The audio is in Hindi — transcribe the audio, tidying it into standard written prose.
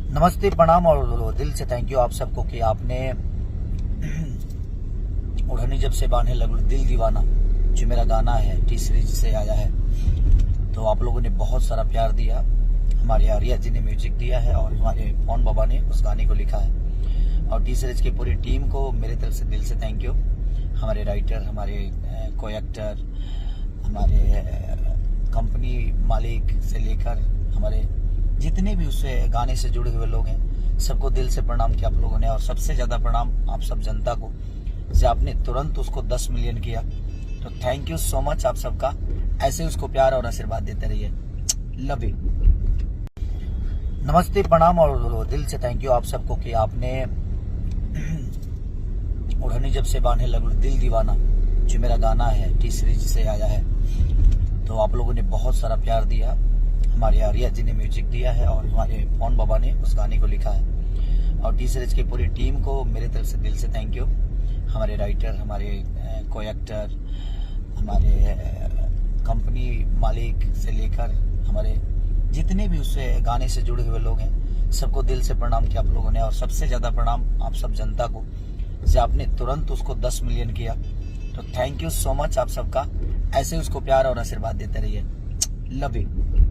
नमस्ते, प्रणाम और दिल से थैंक यू आप सबको कि आपने ओढ़नी जब से बांधे लगू दिल दीवाना जो मेरा गाना है टी सीरीज से आया है, तो आप लोगों ने बहुत सारा प्यार दिया। हमारे आर्या जी ने म्यूजिक दिया है और हमारे पवन बाबा ने उस गाने को लिखा है। और टी सीरीज की पूरी टीम को मेरे तरफ से दिल से थैंक यू। हमारे राइटर, हमारे को एक्टर, हमारे कंपनी मालिक से लेकर हमारे जितने भी उस गाने से जुड़े हुए लोग हैं, सबको दिल से प्रणाम किया आप लोगों ने। और सबसे ज्यादा प्रणाम आप सब जनता को, से आपने तुरंत उसको 10 मिलियन किया। तो थैंक यू सो मच आप सबका। ऐसे उसको प्यार और आशीर्वाद देते रहिए। Love you. नमस्ते, प्रणाम और दिल से थैंक यू आप सबको कि आपने ओढ़नी जब से बांधे लगू दिल दीवाना जो मेरा गाना है टी सीरीज से आया है, तो आप लोगों ने बहुत सारा प्यार दिया। हमारे आर्या जी ने म्यूजिक दिया है और हमारे पवन बाबा ने उस गाने को लिखा है। और टी सीरीज की पूरी टीम को मेरे तरफ से दिल से थैंक यू। हमारे राइटर, हमारे को एक्टर, हमारे कंपनी मालिक से लेकर हमारे जितने भी उस गाने से जुड़े हुए लोग हैं, सबको दिल से प्रणाम किया आप लोगों ने। और सबसे ज्यादा प्रणाम आप सब जनता को, से आपने तुरंत उसको 10 मिलियन किया। तो थैंक यू सो मच आप सबका। ऐसे उसको प्यार और आशीर्वाद देते रहिए। Love you.